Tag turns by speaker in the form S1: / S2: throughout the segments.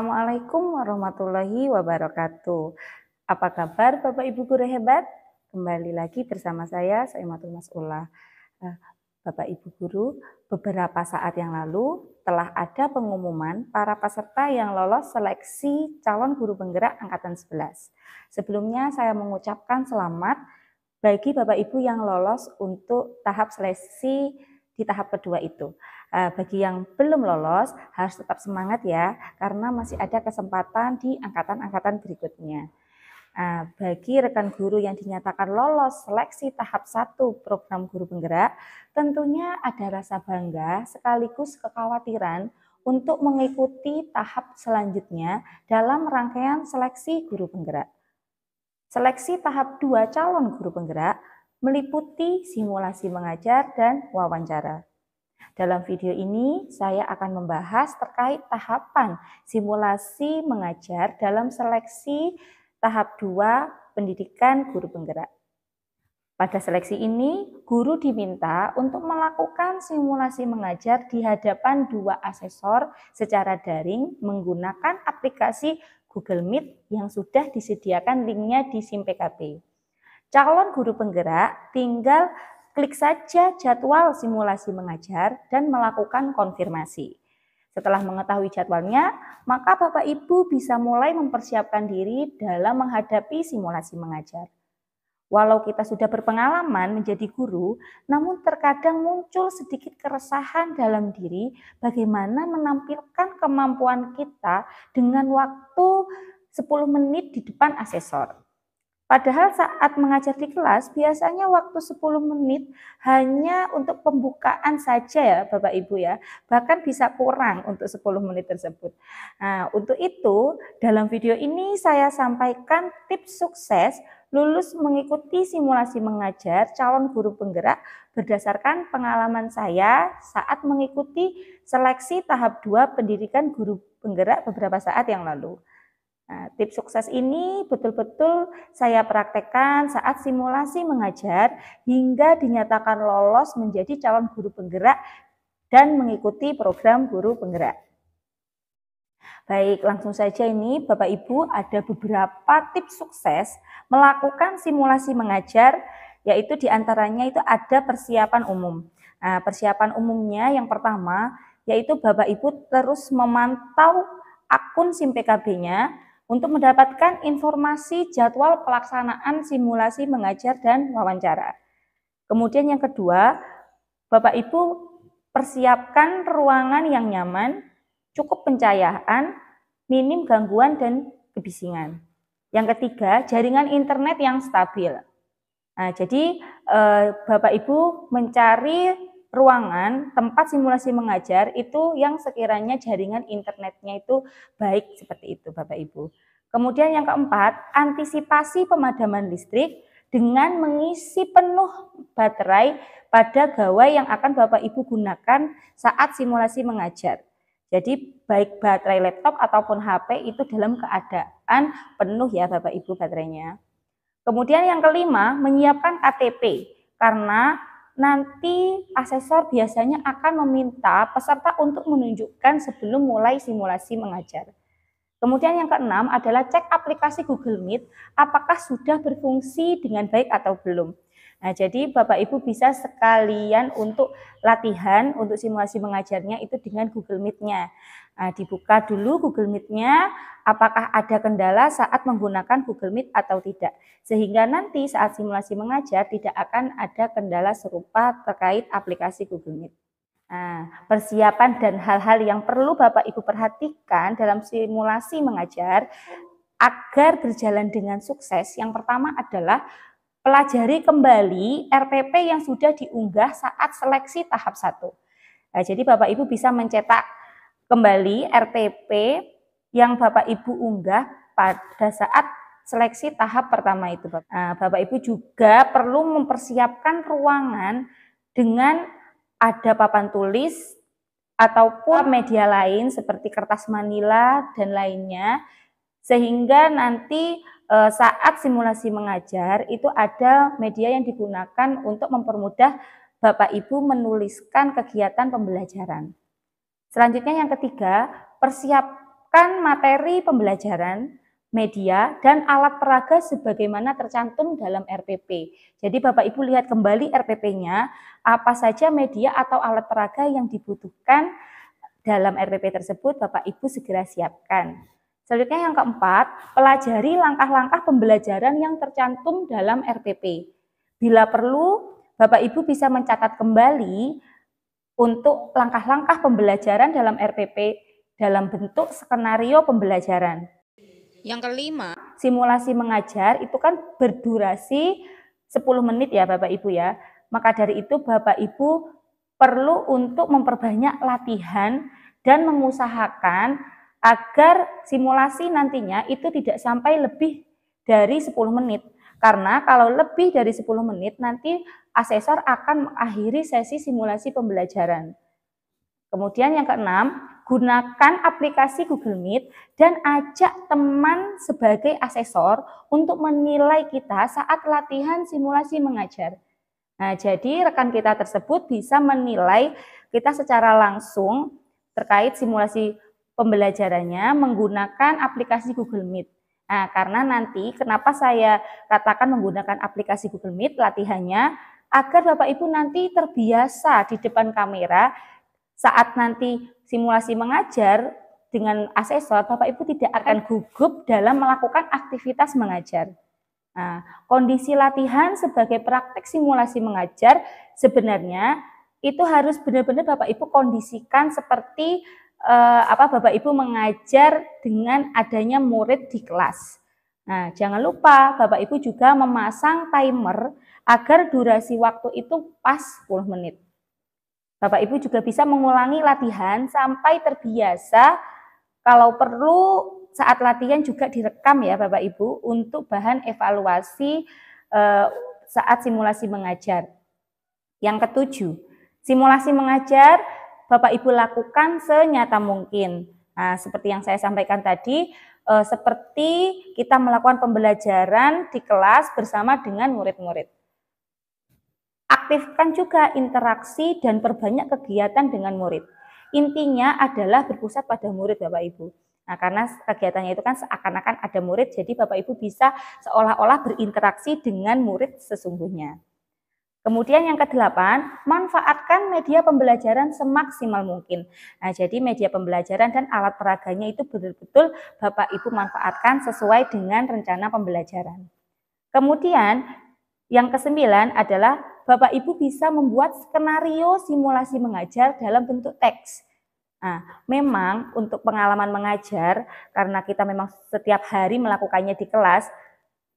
S1: Assalamualaikum warahmatullahi wabarakatuh. Apa kabar Bapak Ibu guru hebat? Kembali lagi bersama saya, Saimatul Mas'ulah. Bapak Ibu guru, beberapa saat yang lalu telah ada pengumuman para peserta yang lolos seleksi calon guru penggerak angkatan 11. Sebelumnya saya mengucapkan selamat bagi Bapak Ibu yang lolos untuk tahap seleksi di tahap kedua itu. Bagi yang belum lolos harus tetap semangat ya, karena masih ada kesempatan di angkatan-angkatan berikutnya. Bagi rekan guru yang dinyatakan lolos seleksi tahap 1 program guru penggerak, tentunya ada rasa bangga sekaligus kekhawatiran untuk mengikuti tahap selanjutnya dalam rangkaian seleksi guru penggerak. Seleksi tahap 2 calon guru penggerak meliputi simulasi mengajar dan wawancara. Dalam video ini, saya akan membahas terkait tahapan simulasi mengajar dalam seleksi tahap 2 pendidikan guru penggerak. Pada seleksi ini, guru diminta untuk melakukan simulasi mengajar di hadapan 2 asesor secara daring menggunakan aplikasi Google Meet yang sudah disediakan linknya di SIM PKB. Calon guru penggerak tinggal klik saja jadwal simulasi mengajar dan melakukan konfirmasi. Setelah mengetahui jadwalnya, maka Bapak Ibu bisa mulai mempersiapkan diri dalam menghadapi simulasi mengajar. Walau kita sudah berpengalaman menjadi guru, namun terkadang muncul sedikit keresahan dalam diri bagaimana menampilkan kemampuan kita dengan waktu 10 menit di depan asesor. Padahal saat mengajar di kelas biasanya waktu 10 menit hanya untuk pembukaan saja ya Bapak Ibu ya. Bahkan bisa kurang untuk 10 menit tersebut. Untuk itu dalam video ini saya sampaikan tips sukses lulus mengikuti simulasi mengajar calon guru penggerak berdasarkan pengalaman saya saat mengikuti seleksi tahap 2 pendidikan guru penggerak beberapa saat yang lalu. Tips sukses ini betul-betul saya praktekkan saat simulasi mengajar hingga dinyatakan lolos menjadi calon guru penggerak dan mengikuti program guru penggerak. Baik, langsung saja ini Bapak Ibu ada beberapa tips sukses melakukan simulasi mengajar, yaitu diantaranya itu ada persiapan umum. Persiapan umumnya yang pertama yaitu Bapak Ibu terus memantau akun SIM PKB-nya untuk mendapatkan informasi jadwal pelaksanaan simulasi mengajar dan wawancara. Kemudian yang kedua, Bapak Ibu persiapkan ruangan yang nyaman, cukup pencahayaan, minim gangguan dan kebisingan. Yang ketiga, jaringan internet yang stabil. Jadi Bapak Ibu mencari ruangan tempat simulasi mengajar itu yang sekiranya jaringan internetnya itu baik seperti itu Bapak Ibu. Kemudian yang keempat, antisipasi pemadaman listrik dengan mengisi penuh baterai pada gawai yang akan Bapak Ibu gunakan saat simulasi mengajar. Jadi baik baterai laptop ataupun HP itu dalam keadaan penuh ya Bapak Ibu baterainya. Kemudian yang kelima, menyiapkan KTP karena nanti asesor biasanya akan meminta peserta untuk menunjukkan sebelum mulai simulasi mengajar. Kemudian yang keenam adalah cek aplikasi Google Meet apakah sudah berfungsi dengan baik atau belum. Jadi Bapak Ibu bisa sekalian untuk latihan untuk simulasi mengajarnya itu dengan Google Meet-nya. Dibuka dulu Google Meet-nya, apakah ada kendala saat menggunakan Google Meet atau tidak. Sehingga nanti saat simulasi mengajar tidak akan ada kendala serupa terkait aplikasi Google Meet. Persiapan dan hal-hal yang perlu Bapak Ibu perhatikan dalam simulasi mengajar agar berjalan dengan sukses. Yang pertama adalah pelajari kembali RPP yang sudah diunggah saat seleksi tahap 1. Jadi Bapak Ibu bisa mencetak kembali RPP yang Bapak Ibu unggah pada saat seleksi tahap pertama itu. Bapak Ibu juga perlu mempersiapkan ruangan dengan ada papan tulis ataupun media lain seperti kertas manila dan lainnya, sehingga nanti saat simulasi mengajar itu ada media yang digunakan untuk mempermudah Bapak Ibu menuliskan kegiatan pembelajaran. Selanjutnya yang ketiga, menyiapkan materi pembelajaran, media, dan alat peraga sebagaimana tercantum dalam RPP. Jadi Bapak Ibu lihat kembali RPP-nya, apa saja media atau alat peraga yang dibutuhkan dalam RPP tersebut Bapak Ibu segera siapkan. Selanjutnya yang keempat, pelajari langkah-langkah pembelajaran yang tercantum dalam RPP. Bila perlu, Bapak Ibu bisa mencatat kembali untuk langkah-langkah pembelajaran dalam RPP dalam bentuk skenario pembelajaran. Yang kelima, simulasi mengajar itu kan berdurasi 10 menit ya Bapak Ibu ya. Maka dari itu Bapak Ibu perlu untuk memperbanyak latihan dan mengusahakan agar simulasi nantinya itu tidak sampai lebih dari 10 menit. Karena kalau lebih dari 10 menit nanti asesor akan mengakhiri sesi simulasi pembelajaran. Kemudian yang keenam, gunakan aplikasi Google Meet dan ajak teman sebagai asesor untuk menilai kita saat latihan simulasi mengajar. Nah, jadi rekan kita tersebut bisa menilai kita secara langsung terkait simulasi pembelajarannya menggunakan aplikasi Google Meet. Nah, karena nanti kenapa saya katakan menggunakan aplikasi Google Meet latihannya, agar Bapak Ibu nanti terbiasa di depan kamera saat nanti simulasi mengajar dengan asesor, Bapak Ibu tidak akan gugup dalam melakukan aktivitas mengajar. Nah, kondisi latihan sebagai praktek simulasi mengajar sebenarnya itu harus benar-benar Bapak Ibu kondisikan seperti Bapak Ibu mengajar dengan adanya murid di kelas. Nah, jangan lupa Bapak Ibu juga memasang timer agar durasi waktu itu pas 10 menit. Bapak Ibu juga bisa mengulangi latihan sampai terbiasa. Kalau perlu saat latihan juga direkam ya Bapak Ibu untuk bahan evaluasi saat simulasi mengajar. Yang ketujuh, simulasi mengajar Bapak Ibu lakukan senyata mungkin. Nah, seperti yang saya sampaikan tadi, seperti kita melakukan pembelajaran di kelas bersama dengan murid-murid. Aktifkan juga interaksi dan perbanyak kegiatan dengan murid. Intinya adalah berpusat pada murid Bapak Ibu. Nah, karena kegiatannya itu kan seakan-akan ada murid, jadi Bapak Ibu bisa seolah-olah berinteraksi dengan murid sesungguhnya. Kemudian yang kedelapan, manfaatkan media pembelajaran semaksimal mungkin. Nah, jadi media pembelajaran dan alat peraganya itu betul-betul Bapak Ibu manfaatkan sesuai dengan rencana pembelajaran. Kemudian yang kesembilan adalah Bapak Ibu bisa membuat skenario simulasi mengajar dalam bentuk teks. Nah, memang untuk pengalaman mengajar, karena kita memang setiap hari melakukannya di kelas,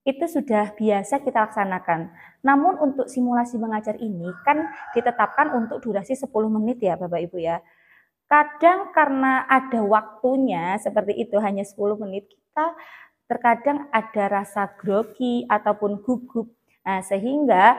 S1: itu sudah biasa kita laksanakan. Namun untuk simulasi mengajar ini kan ditetapkan untuk durasi 10 menit ya Bapak Ibu ya. Kadang karena ada waktunya seperti itu hanya 10 menit, kita terkadang ada rasa grogi ataupun gugup. Nah, sehingga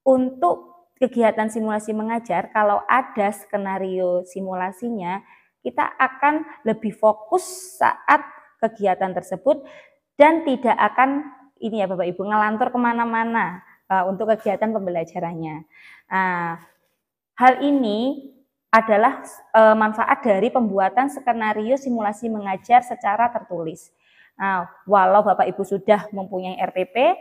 S1: untuk kegiatan simulasi mengajar, kalau ada skenario simulasinya, kita akan lebih fokus saat kegiatan tersebut dan tidak akan ini ya Bapak Ibu ngelantur kemana-mana untuk kegiatan pembelajarannya. Hal ini adalah manfaat dari pembuatan skenario simulasi mengajar secara tertulis. Nah, walau Bapak Ibu sudah mempunyai RPP,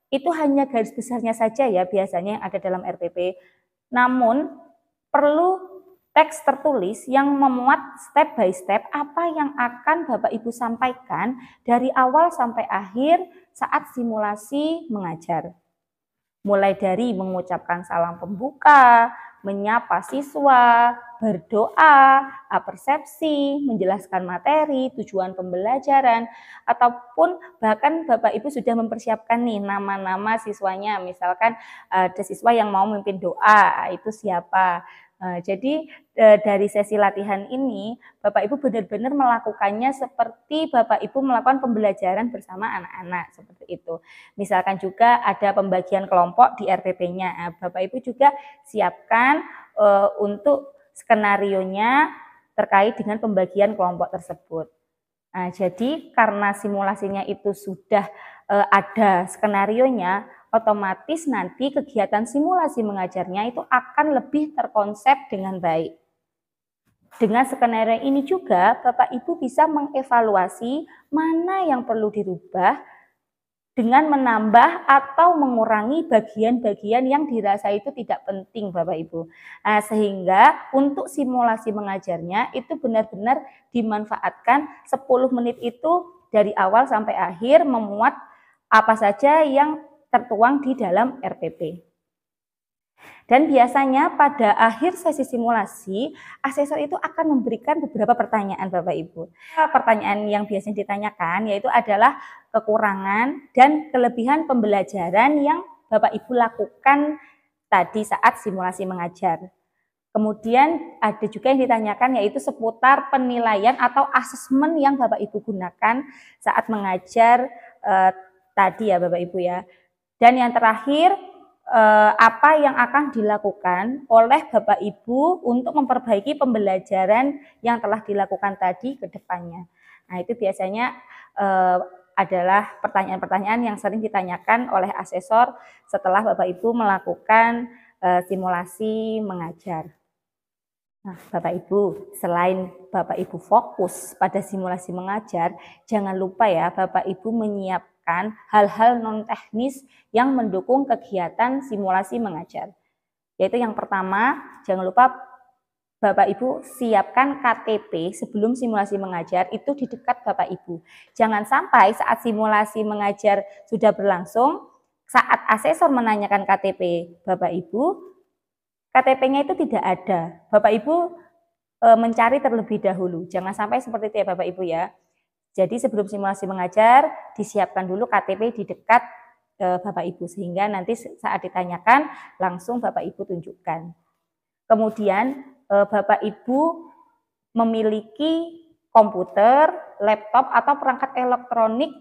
S1: itu hanya garis besarnya saja ya biasanya yang ada dalam RPP. Namun perlu teks tertulis yang memuat step by step apa yang akan Bapak Ibu sampaikan dari awal sampai akhir saat simulasi mengajar. Mulai dari mengucapkan salam pembuka, menyapa siswa, berdoa, persepsi, menjelaskan materi, tujuan pembelajaran, ataupun bahkan Bapak Ibu sudah mempersiapkan nih nama-nama siswanya, misalkan ada siswa yang mau memimpin doa, itu siapa. Jadi dari sesi latihan ini Bapak Ibu benar-benar melakukannya seperti Bapak Ibu melakukan pembelajaran bersama anak-anak seperti itu. Misalkan juga ada pembagian kelompok di RPP-nya. Nah, Bapak Ibu juga siapkan untuk skenarionya terkait dengan pembagian kelompok tersebut. Nah, jadi karena simulasinya itu sudah ada skenarionya, otomatis nanti kegiatan simulasi mengajarnya itu akan lebih terkonsep dengan baik. Dengan skenario ini juga Bapak Ibu bisa mengevaluasi mana yang perlu dirubah dengan menambah atau mengurangi bagian-bagian yang dirasa itu tidak penting Bapak Ibu. Nah, sehingga untuk simulasi mengajarnya itu benar-benar dimanfaatkan 10 menit itu dari awal sampai akhir memuat apa saja yang tertuang di dalam RPP. Dan biasanya pada akhir sesi simulasi, asesor itu akan memberikan beberapa pertanyaan Bapak Ibu. Pertanyaan yang biasanya ditanyakan yaitu adalah kekurangan dan kelebihan pembelajaran yang Bapak Ibu lakukan tadi saat simulasi mengajar. Kemudian ada juga yang ditanyakan yaitu seputar penilaian atau asesmen yang Bapak Ibu gunakan saat mengajar tadi ya Bapak Ibu ya. Dan yang terakhir, apa yang akan dilakukan oleh Bapak Ibu untuk memperbaiki pembelajaran yang telah dilakukan tadi ke depannya. Nah, itu biasanya adalah pertanyaan-pertanyaan yang sering ditanyakan oleh asesor setelah Bapak Ibu melakukan simulasi mengajar. Nah, Bapak Ibu, selain Bapak Ibu fokus pada simulasi mengajar, jangan lupa ya Bapak Ibu menyiapkan hal-hal non-teknis yang mendukung kegiatan simulasi mengajar. Yaitu yang pertama, jangan lupa Bapak Ibu siapkan KTP sebelum simulasi mengajar itu di dekat Bapak Ibu. Jangan sampai saat simulasi mengajar sudah berlangsung, saat asesor menanyakan KTP Bapak Ibu, KTP-nya itu tidak ada. Bapak Ibu mencari terlebih dahulu. Jangan sampai seperti itu ya Bapak Ibu ya. Jadi sebelum simulasi mengajar, disiapkan dulu KTP di dekat Bapak Ibu. Sehingga nanti saat ditanyakan, langsung Bapak Ibu tunjukkan. Kemudian Bapak Ibu memiliki komputer, laptop, atau perangkat elektronik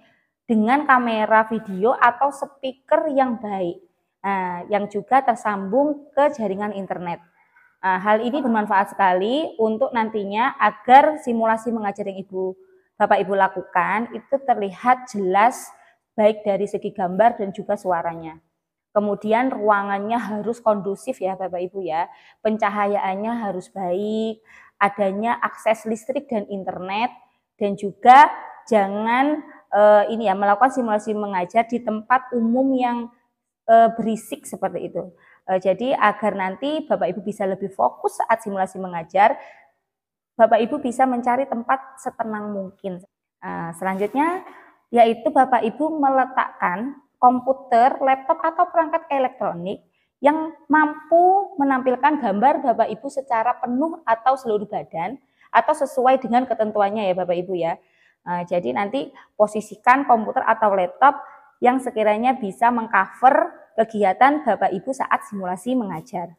S1: dengan kamera video atau speaker yang baik. Nah, yang juga tersambung ke jaringan internet. Nah, hal ini bermanfaat sekali untuk nantinya agar simulasi mengajar yang Bapak Ibu lakukan itu terlihat jelas baik dari segi gambar dan juga suaranya. Kemudian ruangannya harus kondusif ya Bapak Ibu ya. Pencahayaannya harus baik, adanya akses listrik dan internet, dan juga jangan melakukan simulasi mengajar di tempat umum yang berisik seperti itu. Jadi agar nanti Bapak Ibu bisa lebih fokus saat simulasi mengajar, Bapak Ibu bisa mencari tempat setenang mungkin. Selanjutnya yaitu Bapak Ibu meletakkan komputer, laptop, atau perangkat elektronik yang mampu menampilkan gambar Bapak Ibu secara penuh atau seluruh badan atau sesuai dengan ketentuannya ya Bapak Ibu ya. Jadi nanti posisikan komputer atau laptop yang sekiranya bisa mengcover kegiatan Bapak Ibu saat simulasi mengajar.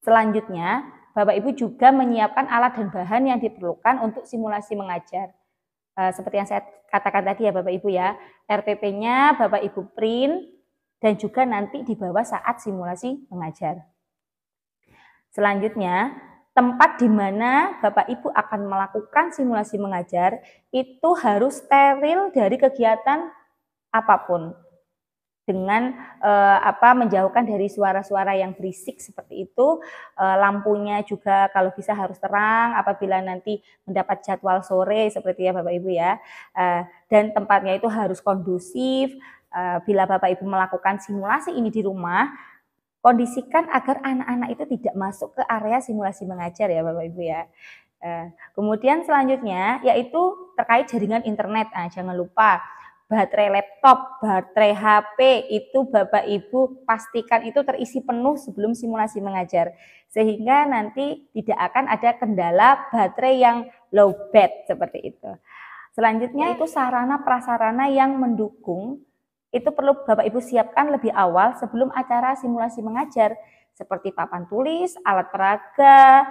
S1: Selanjutnya, Bapak Ibu juga menyiapkan alat dan bahan yang diperlukan untuk simulasi mengajar. Seperti yang saya katakan tadi ya Bapak Ibu ya, RPP-nya Bapak Ibu print dan juga nanti dibawa saat simulasi mengajar. Selanjutnya, tempat di mana Bapak Ibu akan melakukan simulasi mengajar itu harus steril dari kegiatan apapun, dengan menjauhkan dari suara-suara yang berisik seperti itu. Lampunya juga kalau bisa harus terang apabila nanti mendapat jadwal sore seperti ya Bapak Ibu ya. Dan tempatnya itu harus kondusif. Bila Bapak Ibu melakukan simulasi ini di rumah, kondisikan agar anak-anak itu tidak masuk ke area simulasi mengajar ya Bapak Ibu ya. Kemudian selanjutnya yaitu terkait jaringan internet. Jangan lupa baterai laptop, baterai HP itu Bapak Ibu pastikan itu terisi penuh sebelum simulasi mengajar. Sehingga nanti tidak akan ada kendala baterai yang low bat seperti itu. Selanjutnya itu sarana prasarana yang mendukung itu perlu Bapak Ibu siapkan lebih awal sebelum acara simulasi mengajar seperti papan tulis, alat peraga,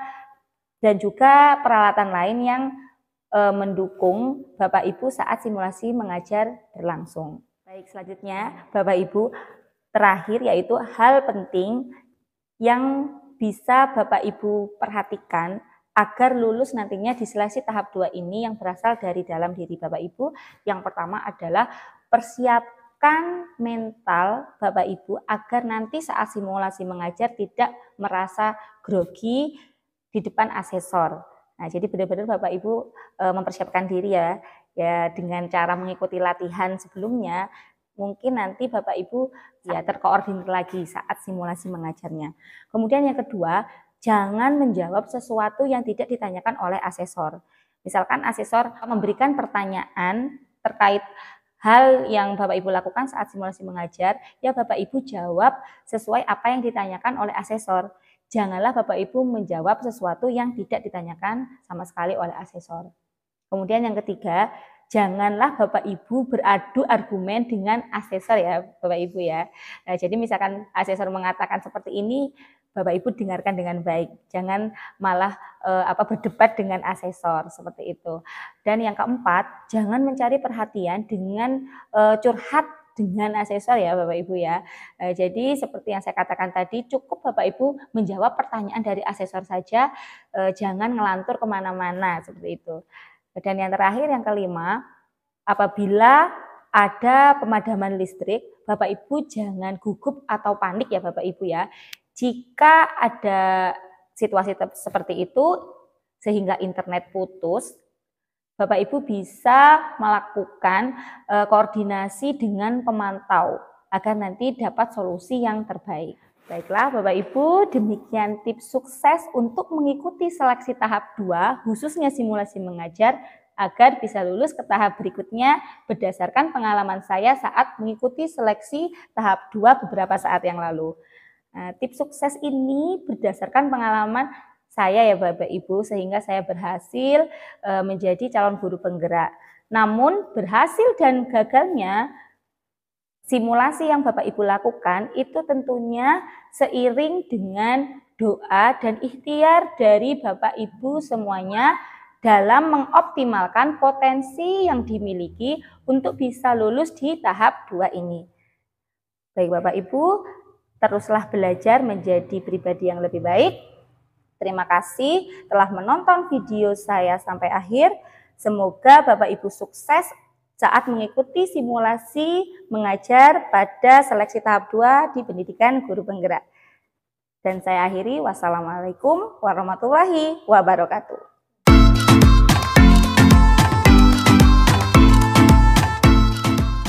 S1: dan juga peralatan lain yang mendukung Bapak Ibu saat simulasi mengajar berlangsung. Baik, selanjutnya Bapak Ibu terakhir yaitu hal penting yang bisa Bapak Ibu perhatikan agar lulus nantinya di seleksi tahap 2 ini yang berasal dari dalam diri Bapak Ibu. Yang pertama adalah persiapkan mental Bapak Ibu agar nanti saat simulasi mengajar tidak merasa grogi di depan asesor. Nah, jadi benar-benar Bapak Ibu mempersiapkan diri ya dengan cara mengikuti latihan sebelumnya, mungkin nanti Bapak Ibu ya terkoordinir lagi saat simulasi mengajarnya. Kemudian yang kedua, jangan menjawab sesuatu yang tidak ditanyakan oleh asesor. Misalkan asesor memberikan pertanyaan terkait hal yang Bapak Ibu lakukan saat simulasi mengajar, ya Bapak Ibu jawab sesuai apa yang ditanyakan oleh asesor. Janganlah Bapak Ibu menjawab sesuatu yang tidak ditanyakan sama sekali oleh asesor. Kemudian yang ketiga, janganlah Bapak Ibu beradu argumen dengan asesor ya Bapak Ibu ya. Nah, jadi misalkan asesor mengatakan seperti ini, Bapak Ibu dengarkan dengan baik. Jangan malah berdebat dengan asesor seperti itu. Dan yang keempat, jangan mencari perhatian dengan curhat dengan asesor ya Bapak Ibu ya. Jadi seperti yang saya katakan tadi, cukup Bapak Ibu menjawab pertanyaan dari asesor saja, jangan ngelantur kemana-mana seperti itu. Dan yang terakhir, yang kelima, apabila ada pemadaman listrik, Bapak Ibu jangan gugup atau panik ya Bapak Ibu ya. Jika ada situasi seperti itu sehingga internet putus, Bapak Ibu bisa melakukan koordinasi dengan pemantau agar nanti dapat solusi yang terbaik. Baiklah Bapak Ibu, demikian tips sukses untuk mengikuti seleksi tahap 2 khususnya simulasi mengajar agar bisa lulus ke tahap berikutnya berdasarkan pengalaman saya saat mengikuti seleksi tahap 2 beberapa saat yang lalu. Nah, tips sukses ini berdasarkan pengalaman saya ya Bapak Ibu, sehingga saya berhasil menjadi calon guru penggerak. Namun berhasil dan gagalnya simulasi yang Bapak Ibu lakukan itu tentunya seiring dengan doa dan ikhtiar dari Bapak Ibu semuanya dalam mengoptimalkan potensi yang dimiliki untuk bisa lulus di tahap 2 ini. Baik Bapak Ibu, teruslah belajar menjadi pribadi yang lebih baik. Terima kasih telah menonton video saya sampai akhir. Semoga Bapak Ibu sukses saat mengikuti simulasi mengajar pada seleksi tahap 2 di pendidikan guru penggerak. Dan saya akhiri, wassalamualaikum warahmatullahi wabarakatuh.